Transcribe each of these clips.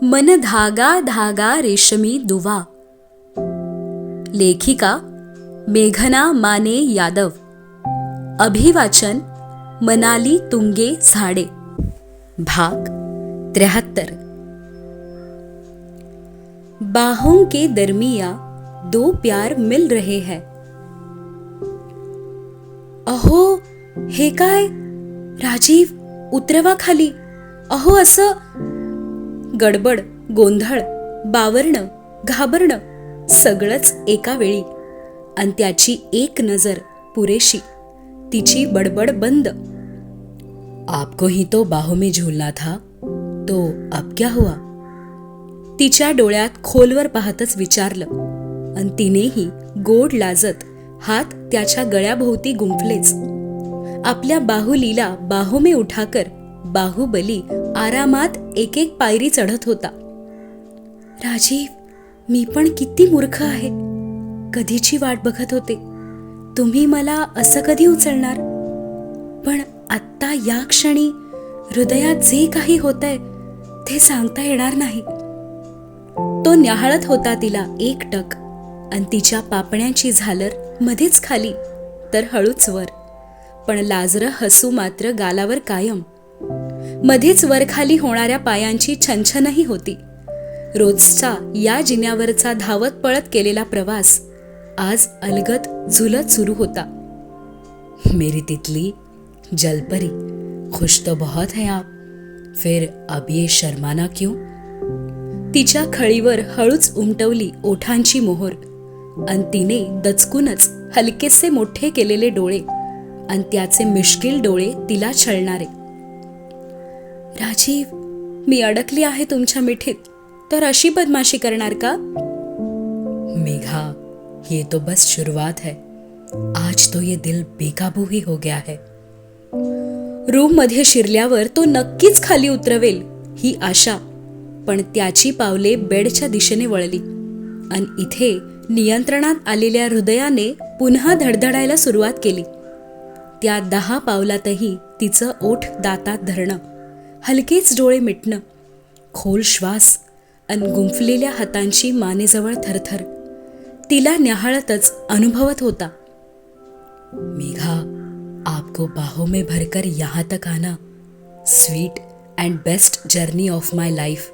मन धागा धागा रेशमी दुवा. लेखिका मेघना माने यादव. अभिवाचन मनाली तुंगे झाडे. भाग 73. बाहों के दरमिया दो प्यार मिल रहे हैं. अहो हे काय राजीव, उतरवा खाली. अहो असं. गडबड, गोंधळ, बावरणं, घाबरणं सगळंच एका वेळी. आणि त्याची एक नजर पुरेशी. तिची बडबड बंद. आपको ही तो बाहों में झूलना था, तो अब क्या हुआ? तिच्या डोळ्यात खोलवर पाहतच विचारलं. आणि तिनेही गोड लाजत हात त्याच्या गळ्याभोवती गुंफलेच. आपल्या बाहुलीला बाहों में उठाकर बाहुबली आरामात एक एक पायरी चढत होता. राजीव, मी पण किती मूर्ख आहे. कधीची वाट बघत होते. तुम्ही मला असं कधी उचलणार? पण आत्ता या क्षणी हृदयात जे काही होतंय ते सांगता येणार नाही. तो न्याहाळत होता तिला एकटक. आणि तिच्या पापण्यांची झालर मध्येच खाली तर हळूच वर. पण लाजरं हसू मात्र गालावर कायम. मध्येच वरखाली होणाऱ्या पायांची छनछनही होती. रोजचा या जिन्यावरचा धावत पळत केलेला प्रवास आज अलगद झुलत सुरू होता. मेरी तितली, जलपरी, खुश तो बहुत है आप, फिर अब ये शर्माना क्यों? तिच्या खळीवर हळूच उमटवली ओठांची मोहर. आणि तिने दचकूनच हलकेसे मोठे केलेले डोळे आणि त्याचे मिश्किल डोळे तिला छळणारे. राजीव, मी अडकली आहे तुमच्या मिठीत, तर अशी बदमाशी करणार का? मेघा, ये तो बस शुरुआत है. आज तो ये दिल बेकाबू ही हो गया है. रूम मध्ये शिरल्यावर तो नक्कीच खाली उतरवेल ही आशा. पण त्याची पावले बेडच्या दिशेने वळली. आणि इथे नियंत्रणात आलेल्या हृदयाने पुन्हा धडधडायला सुरुवात केली. त्या 10 पावलातही तिचं ओठ दातात धरणं, हलकेच डोळे मिटणं, खोल श्वास आणि गुंफलेल्या हातांची मानेजवळ थरथर तिला न्याहाळतच अनुभवत होता. मेघा, आपको बाहों में भरकर यहाँ तक आना, sweet and best journey of my life.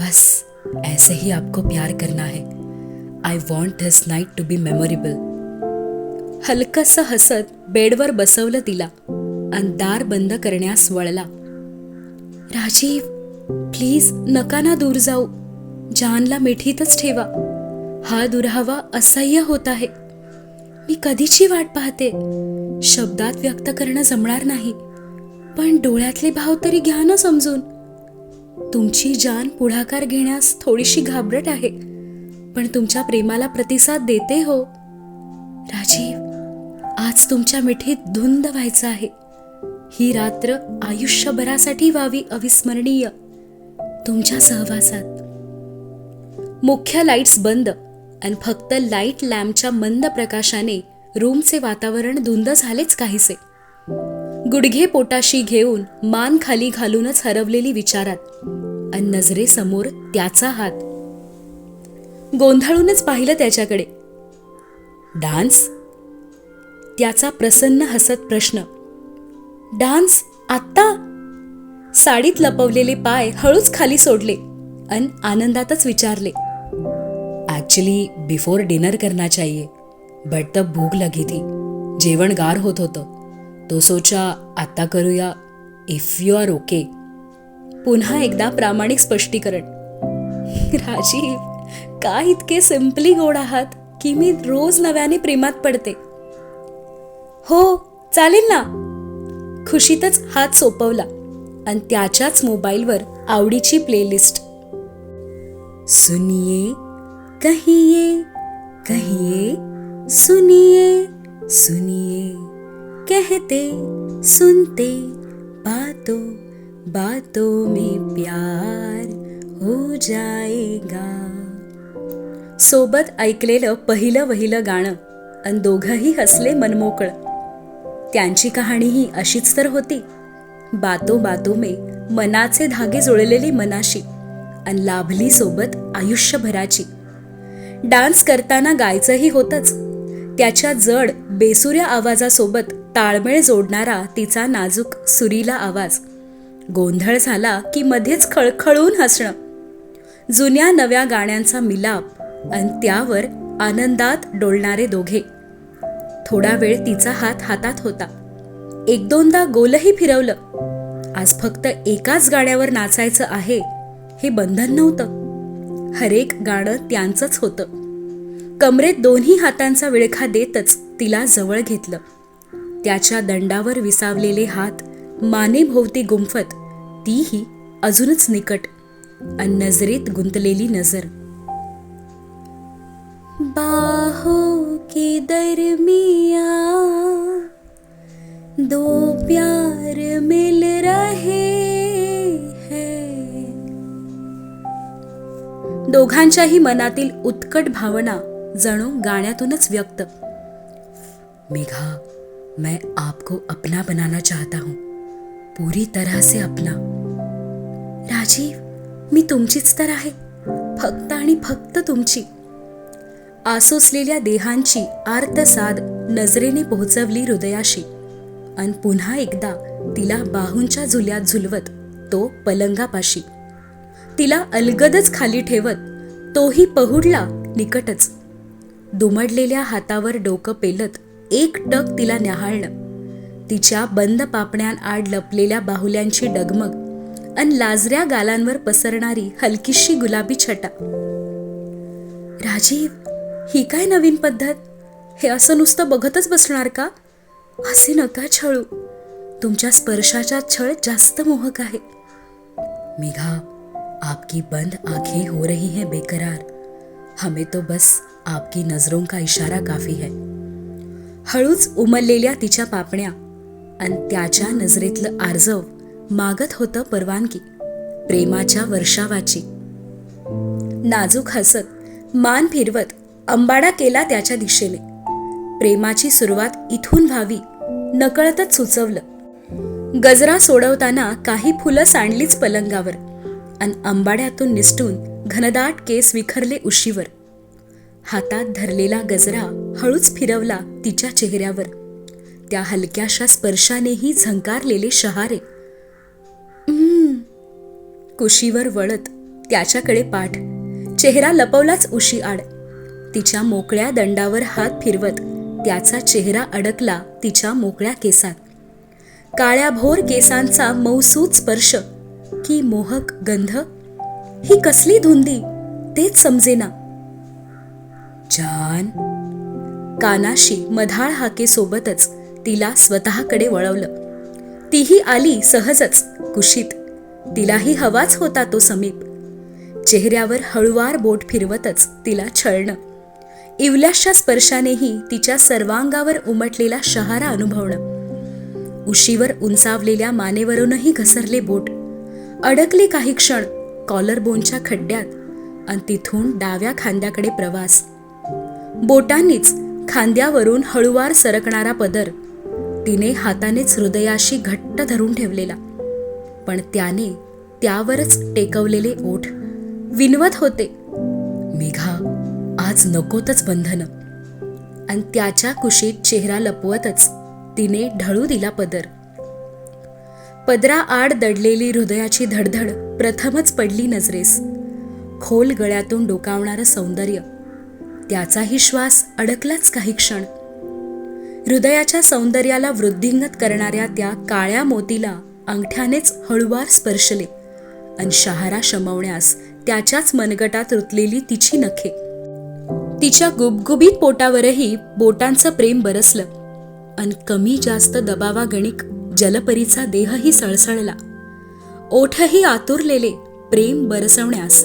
बस ऐसे ही आपको प्यार करना है. I want this night to be memorable. हलकसं हसत बेडवर बसवलं तिला आणि दार बंद करण्यास वळला. राजीव, प्लीज नका ना दूर जाऊ. जानला मिठीतच ठेवा. हा दुरावा असह्य होत आहे. मी कधीची वाट पाहते. शब्दात व्यक्त करणं जमणार नाही, पण डोळ्यातले भाव तरी घ्या ना समजून. तुमची जान पुढाकार घेण्यास थोडीशी घाबरट आहे, पण तुमच्या प्रेमाला प्रतिसाद देते हो. राजीव, आज तुमच्या मिठीत धुंद व्हायचं आहे. ही रात्र आयुष्यभरासाठी व्हावी अविस्मरणीय तुमच्या सहवासात. मुख्य लाईट्स बंद आणि फक्त लाईट लॅम्पच्या मंद प्रकाशाने रूमचे वातावरण धुंद झालेच काहीसे. गुडघे पोटाशी घेऊन मान खाली घालूनच हरवलेली विचारात आणि नजरेसमोर त्याचा हात. गोंधळूनच पाहिलं त्याच्याकडे. डान्स? त्याचा प्रसन्न हसत प्रश्न. डान्स आत्ता? साडीत लपवलेले पाय हळूच खाली सोडले आणि आनंदातच विचारले. ऍक्च्युअली बिफोर डिनर करना चाहिए, बट तब भूक लगी थी. जेवण गार होत होतं, तो सोचा आत्ता करूया, इफ यू आर ओके. पुन्हा एकदा प्रामाणिक स्पष्टीकरण. राजीव, काय इतके सिम्पली गोड आहात की मी रोज नव्याने प्रेमात पडते. हो चालेल ना. खुशीतच हात सोपवला आणि त्याच्याच मोबाईलवर आवडीची प्लेलिस्ट. सुनिये कहिये कहिये, सुनिये सुनिये, कहते सुनते बातों बातों में प्यार हो जाएगा. सोबत ऐकलेलं पहिलं वहिलं गाणं आणि दोघंही हसले मनमोकळ. त्यांची कहाणीही अशीच तर होती. बातो बातो में मनाचे धागे जुळलेली मनाशी अन लाभली सोबत आयुष्यभराची. डान्स करताना गायचंही होतंच. त्याच्या जड बेसुऱ्या आवाजासोबत ताळमेळ जोडणारा तिचा नाजूक सुरीला आवाज. गोंधळ झाला की मध्येच खळखळून हसणं. जुन्या नव्या गाण्यांचा मिलाप अन त्यावर आनंदात डोलणारे दोघे. थोडा वेळ तिचा हात हातात होता. एक दोनदा गोलही फिरवलं. आज फक्त एकाच गाण्यावर नाचायचं आहे हे बंधन नव्हतं. हरेक गाणं त्यांचंच होतं. कमरेत दोन्ही हातांचा विळखा देतच तिला जवळ घेतलं. त्याच्या दंडावर विसावलेले हात मानेभोवती गुंफत तीही अजूनच निकट अन नजरेत गुंतलेली नजर. बाहों के दरमिया दो प्यार मिल रहे हैं. दोघांच्याही मनातील उत्कट भावना जणू गाण्यातूनच व्यक्त. मेघा, मैं आपको अपना बनाना चाहता हूं, पूरी तरह से अपना. राजीव, मी तुमचीच तर आहे, फक्त आणि फक्त तुमची. आसोसलेल्या देहांची आर्तसाद नजरेने पोहोचवली हृदयाशी अन पुन्हा एकदा तिला बाहूंच्या झुल्यात झुलवत तो पलंगापाशी. तिला अलगदच खाली ठेवत तोही पहुडला निकटच. दुमडलेल्या हातावर डोकं पेलत एकटक तिला न्याहाळणं. तिच्या बंद पापण्यांआड लपलेल्या बाहुल्यांची डगमग अन लाजऱ्या गालांवर पसरणारी हलकीशी गुलाबी छटा. राजीव, ही काय नवीन पद्धत? हे असं नुसतं बघतच बसणार का? असे नका छळू. तुमच्या स्पर्शाचा छळ जास्त मोहक आहे. मेघा, आपकी बंद आंखें हो रही हैं बेकरार. हमें तो बस आपकी नजरों का इशारा काफी है. हळूच उमललेल्या तिच्या पापण्या अन त्याच्या नजरेतलं आर्जव मागत होतं परवानगी, प्रेमाच्या वर्षावाची. नाजूक हसत मान फिरवत अंबाडा केला त्याच्या दिशेने. प्रेमाची सुरुवात इथून व्हावी नकळतच सुचवलं. गजरा सोडवताना काही फुलं सांडलीच पलंगावर अन अंबाड्यातून निसटून घनदाट केस विखरले उशीवर. हातात धरलेला गजरा हळूच फिरवला तिच्या चेहऱ्यावर. त्या हलक्याशा स्पर्शानेही झंकारलेले शहारे. कुशीवर वळत त्याच्याकडे पाठ, चेहरा लपवलाच उशी आड. तिच्या मोकळ्या दंडावर हात फिरवत त्याचा चेहरा अडकला तिच्या मोकळ्या केसात. काळ्या भोर केसांचा मौसूद स्पर्श की मोहक गंध. ही कसली धुंदी तेच समजेना. जान, कानाशी मधाळ हाकेसोबतच तिला स्वतःकडे वळवलं. तीही आली सहजच कुशीत. तिलाही हवाच होता तो समीप. चेहऱ्यावर हळुवार बोट फिरवतच तिला छळणं. इवल्याशा स्पर्शानेही तिच्या सर्वांगावर उमटलेला शहारा अनुभवणं. उशीवर उंचावलेल्या मानेवरूनही घसरले बोट. अडकले काही क्षण कॉलर बोनच्या खड्ड्यात अन तिथून डाव्या खांद्याकडे प्रवास. बोटांनीच खांद्यावरून हळुवार सरकणारा पदर तिने हातानेच हृदयाशी घट्ट धरून ठेवलेला. पण त्याने त्यावरच टेकवलेले ओठ विनवत होते, मेघा, आज नकोतच बंधन. आणि त्याच्या कुशीत चेहरा लपवतच तिने ढळू दिला पदर. पदराआड दडलेली हृदयाची धडधड प्रथमच पडली नजरेस. खोल गळ्यातून डोकावणारं सौंदर्य, त्याचाही श्वास अडकलाच काही क्षण. हृदयाच्या सौंदर्याला वृद्धिंगत करणाऱ्या त्या काळ्या मोतीला अंगठ्यानेच हळुवार स्पर्शले अन शहारा शमवण्यास त्याच्याच मनगटात रुतलेली तिची नखे. तिच्या गुबगुबीत पोटावरही बोटांचं प्रेम बरसलं अन कमी जास्त दबावागणिक जलपरीचा देहही सळसळला. ओठही आतुरलेले प्रेम बरसवण्यास